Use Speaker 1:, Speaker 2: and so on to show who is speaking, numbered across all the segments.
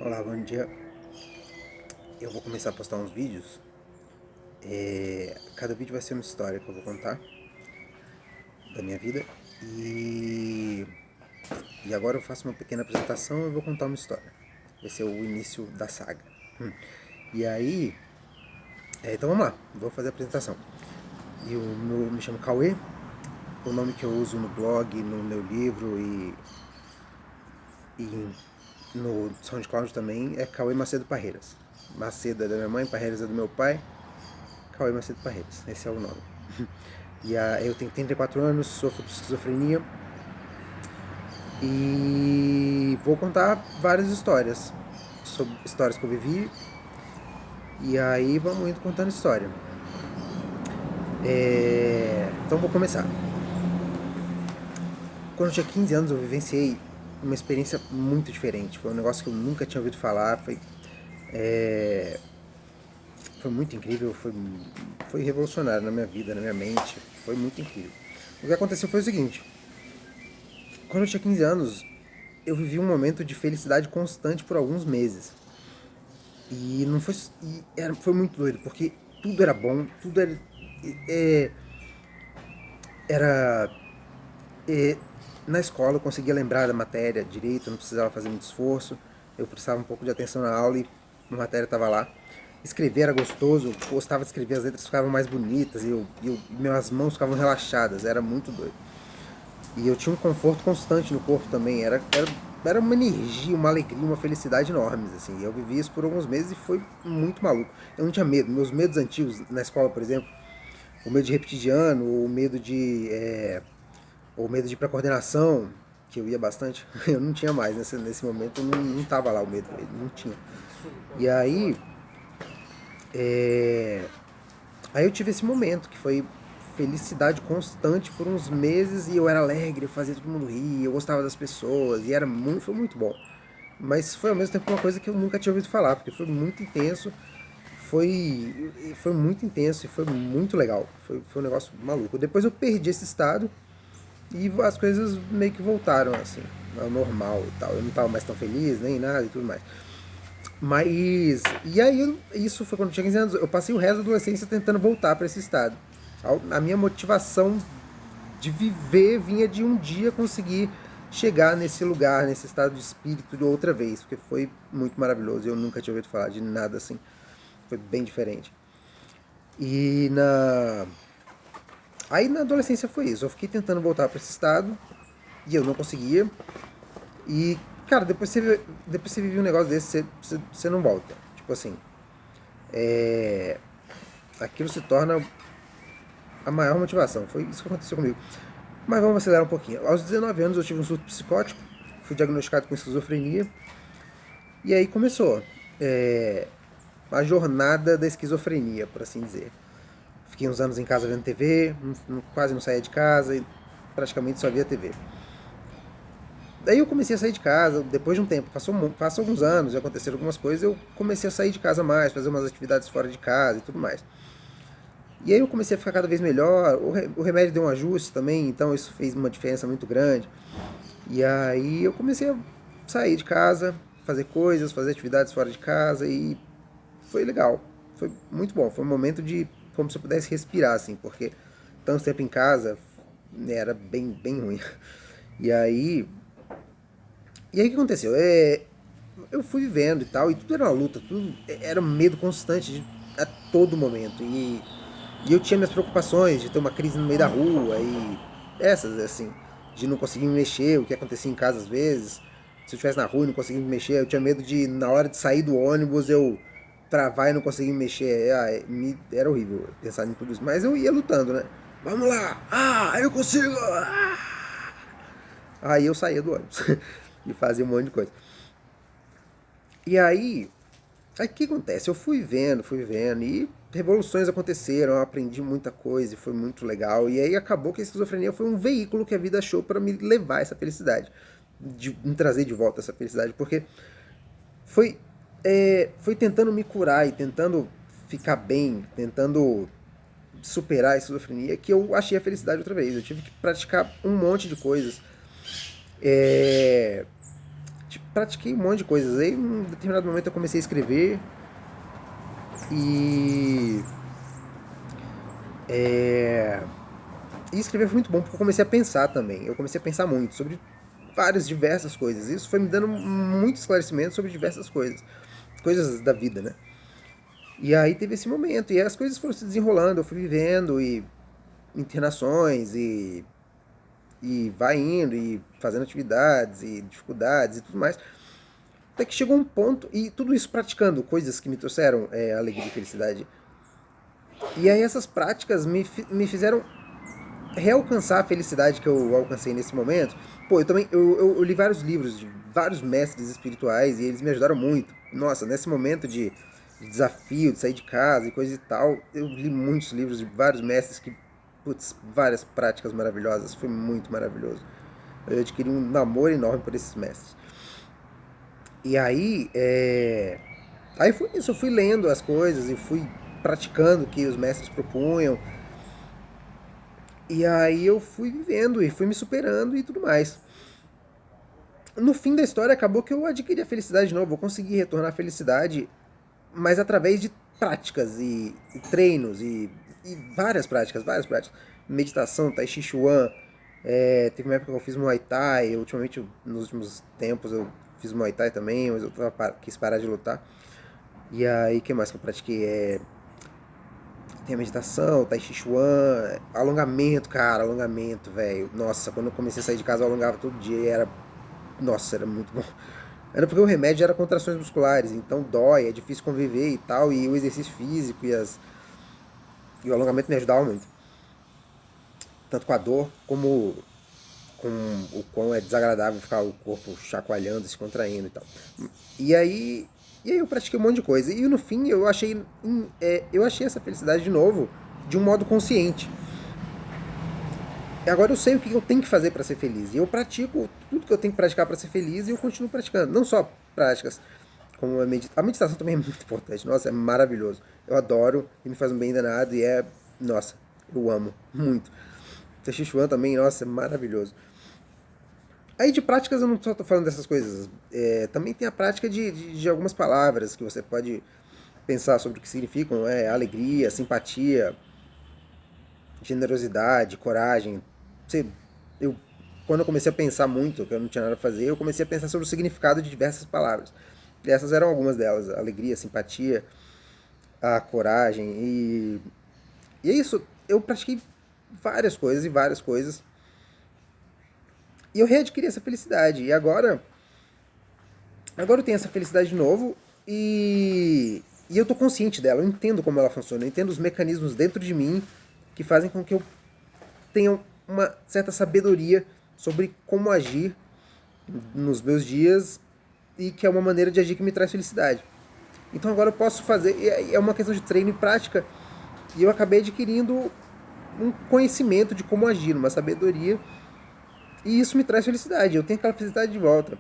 Speaker 1: Olá, bom dia. Eu vou começar a postar uns vídeos. Cada vídeo vai ser uma história que eu vou contar da minha vida. E agora eu faço uma pequena apresentação e eu vou contar uma história. Vai ser o início da saga. E aí, então vamos lá, vou fazer a apresentação. Me chamo Cauê, o nome que eu uso no blog, no meu livro e no SoundCloud também é Cauê Macedo Parreiras. Macedo é da minha mãe, Parreiras é do meu pai. Cauê Macedo Parreiras, esse é o nome. Eu tenho 34 anos, sofro de esquizofrenia e vou contar várias histórias, sobre histórias que eu vivi. E aí vamos indo contando história. Então vou começar. Quando eu tinha 15 anos eu vivenciei uma experiência muito diferente. Foi um negócio que eu nunca tinha ouvido falar. Foi muito incrível, foi revolucionário na minha vida, na minha mente. Foi muito incrível. O que aconteceu foi o seguinte: quando eu tinha 15 anos, eu vivi um momento de felicidade constante por alguns meses. E não foi. Foi muito doido, porque tudo era bom, tudo era. É, era. é, Na escola eu conseguia lembrar da matéria direito, não precisava fazer muito esforço. Eu prestava um pouco de atenção na aula e a matéria estava lá. Escrever era gostoso, eu gostava de escrever, as letras ficavam mais bonitas minhas mãos ficavam relaxadas, era muito doido. E eu tinha um conforto constante no corpo também. Era uma energia, uma alegria, uma felicidade enormes, assim. Eu vivi isso por alguns meses e foi muito maluco. Eu não tinha medo. Meus medos antigos na escola, por exemplo, o medo de repetir de ano, o medo de ir pra coordenação, que eu ia bastante, eu não tinha mais. Nesse momento não tava lá o medo, não tinha. E é, aí eu tive esse momento que foi felicidade constante por uns meses e eu era alegre, eu fazia todo mundo rir, eu gostava das pessoas e foi muito bom. Mas foi ao mesmo tempo uma coisa que eu nunca tinha ouvido falar, porque foi muito intenso, foi muito intenso e foi muito legal. Foi um negócio maluco. Depois eu perdi esse estado e as coisas meio que voltaram assim, ao normal e tal. Eu não estava mais tão feliz, nem nada e tudo mais. Mas, e aí, isso foi quando eu tinha 15 anos. Eu passei o resto da adolescência tentando voltar para esse estado. A minha motivação de viver vinha de um dia conseguir chegar nesse lugar, nesse estado de espírito de outra vez, porque foi muito maravilhoso. Eu nunca tinha ouvido falar de nada assim. Foi bem diferente. E na. Aí na adolescência foi isso. Eu fiquei tentando voltar para esse estado e eu não conseguia. E, cara, depois você vive um negócio desse, você não volta. Tipo assim, aquilo se torna a maior motivação. Foi isso que aconteceu comigo. Mas vamos acelerar um pouquinho. Aos 19 anos eu tive um surto psicótico, fui diagnosticado com esquizofrenia. E aí começou a jornada da esquizofrenia, por assim dizer. Fiquei uns anos em casa vendo TV, quase não saía de casa e praticamente só via TV. Daí eu comecei a sair de casa, depois de um tempo, passou alguns anos, já aconteceram algumas coisas, eu comecei a sair de casa mais, fazer umas atividades fora de casa e tudo mais. E aí eu comecei a ficar cada vez melhor, o remédio deu um ajuste também, então isso fez uma diferença muito grande. E aí eu comecei a sair de casa, fazer coisas, fazer atividades fora de casa e foi legal. Foi muito bom, foi um momento de como se eu pudesse respirar, assim, porque tanto tempo em casa era bem ruim. E aí E aí o que aconteceu? Eu fui vivendo e tal, e tudo era uma luta, tudo era um medo constante a todo momento. E eu tinha minhas preocupações de ter uma crise no meio da rua e essas, assim, de não conseguir me mexer, o que acontecia em casa às vezes. Se eu estivesse na rua e não conseguia me mexer, eu tinha medo de, na hora de sair do ônibus, eu travar e não conseguir me mexer. Era horrível pensar em tudo isso. Mas eu ia lutando, né? Vamos lá! Ah, eu consigo! Ah! Aí eu saía do ônibus e fazia um monte de coisa. E aí o que acontece? Eu fui vendo, e revoluções aconteceram, eu aprendi muita coisa e foi muito legal. E aí acabou que a esquizofrenia foi um veículo que a vida achou para me levar essa felicidade, de me trazer de volta essa felicidade, porque foi, foi tentando me curar e tentando ficar bem, tentando superar a esquizofrenia que eu achei a felicidade outra vez. Eu tive que praticar um monte de coisas. É, pratiquei um monte de coisas. Aí, em um determinado momento, eu comecei a escrever e... E escrever foi muito bom, porque eu comecei a pensar também. Eu comecei a pensar muito sobre diversas coisas. Isso foi me dando muito esclarecimento sobre diversas coisas. Coisas da vida, né? E aí teve esse momento, e as coisas foram se desenrolando, eu fui vivendo, e internações, e vai indo, e fazendo atividades, e dificuldades, e tudo mais. Até que chegou um ponto, e tudo isso praticando coisas que me trouxeram alegria e felicidade. E aí essas práticas me fizeram realcançar a felicidade que eu alcancei nesse momento. Pô, eu li vários livros de vários mestres espirituais e eles me ajudaram muito. Nossa, nesse momento de desafio, de sair de casa e coisa e tal, eu li muitos livros de vários mestres que, putz, várias práticas maravilhosas, foi muito maravilhoso. Eu adquiri um namoro enorme por esses mestres. E aí, aí foi isso, eu fui lendo as coisas e fui praticando o que os mestres propunham. E aí eu fui vivendo e fui me superando e tudo mais. No fim da história acabou que eu adquiri a felicidade de novo, eu consegui retornar à felicidade, mas através de práticas e treinos e várias práticas, várias práticas. Meditação, Tai Chi Chuan, teve uma época que eu fiz Muay Thai, ultimamente, nos últimos tempos eu fiz Muay Thai também, mas eu quis parar de lutar. E aí, o que mais que eu pratiquei? Tem a meditação, Tai Chi Chuan, alongamento, cara, alongamento, velho. Nossa, quando eu comecei a sair de casa eu alongava todo dia e era... Nossa, era muito bom. Era porque o remédio era contrações musculares, então dói, é difícil conviver e tal, e o exercício físico e o alongamento me ajudava muito. Tanto com a dor, como com o quão é desagradável ficar o corpo chacoalhando, se contraindo e tal. E aí, e aí eu pratiquei um monte de coisa. E no fim eu achei essa felicidade de novo, de um modo consciente. E agora eu sei o que eu tenho que fazer para ser feliz. E eu pratico tudo que eu tenho que praticar para ser feliz e eu continuo praticando. Não só práticas como a meditação também é muito importante. Nossa, é maravilhoso. Eu adoro e me faz um bem danado e nossa, eu amo muito. Tai Chi Chuan também, nossa, é maravilhoso. Aí de práticas eu não só tô falando dessas coisas. Também tem a prática de algumas palavras que você pode pensar sobre o que significam. Alegria, simpatia, generosidade, coragem. Você, eu, quando eu comecei a pensar muito, que eu não tinha nada a fazer, eu comecei a pensar sobre o significado de diversas palavras. E essas eram algumas delas. Alegria, simpatia, a coragem. E é isso. Eu pratiquei várias coisas e várias coisas. E eu readquiri essa felicidade. E agora eu tenho essa felicidade de novo e eu tô consciente dela. Eu entendo como ela funciona. Eu entendo os mecanismos dentro de mim que fazem com que eu tenha uma certa sabedoria sobre como agir nos meus dias e que é uma maneira de agir que me traz felicidade. Então agora eu posso fazer, é uma questão de treino e prática, e eu acabei adquirindo um conhecimento de como agir, uma sabedoria, e isso me traz felicidade, eu tenho aquela felicidade de volta.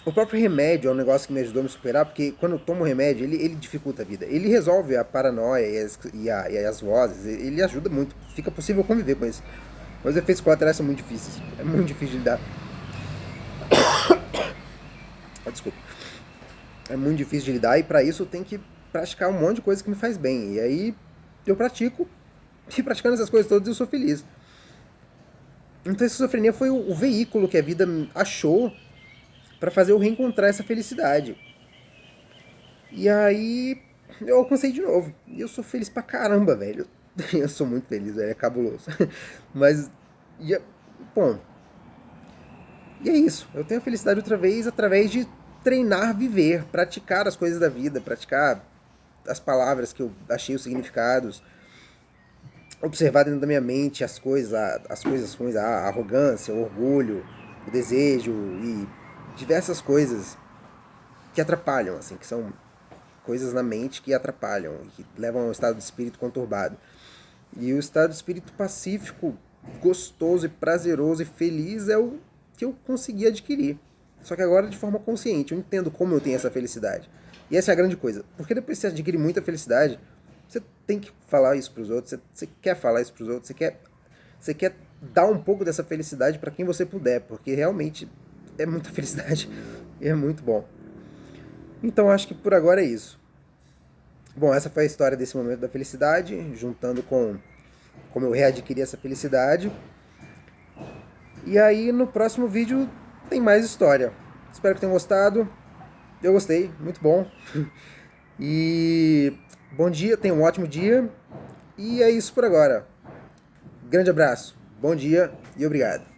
Speaker 1: O próprio remédio é um negócio que me ajudou a me superar, porque quando eu tomo remédio, ele dificulta a vida. Ele resolve a paranoia e as vozes, ele ajuda muito, fica possível conviver com isso. Mas os efeitos colaterais são muito difíceis, é muito difícil de lidar. Desculpa. É muito difícil de lidar e para isso eu tenho que praticar um monte de coisa que me faz bem. E aí eu pratico, e praticando essas coisas todas eu sou feliz. Então a esquizofrenia foi o veículo que a vida achou para fazer eu reencontrar essa felicidade. E aí eu alcancei de novo. E eu sou feliz pra caramba, velho. Eu sou muito feliz, velho, é cabuloso. Mas, bom, e é isso. Eu tenho a felicidade outra vez através de treinar, viver, praticar as coisas da vida, praticar as palavras que eu achei os significados, observar dentro da minha mente as coisas ruins, a arrogância, o orgulho, o desejo e diversas coisas que atrapalham, assim, que são coisas na mente que atrapalham, que levam a um estado de espírito conturbado. E o estado de espírito pacífico, gostoso e prazeroso e feliz é o que eu consegui adquirir. Só que agora de forma consciente, eu entendo como eu tenho essa felicidade. E essa é a grande coisa. Porque depois que você adquire muita felicidade, você tem que falar isso para os outros, você quer falar isso para os outros, você quer dar um pouco dessa felicidade para quem você puder, porque realmente é muita felicidade e é muito bom. Então acho que por agora é isso. Bom, essa foi a história desse momento da felicidade, juntando com como eu readquiri essa felicidade. E aí no próximo vídeo tem mais história. Espero que tenham gostado. Eu gostei, muito bom. E bom dia, tenha um ótimo dia. E é isso por agora. Grande abraço, bom dia e obrigado.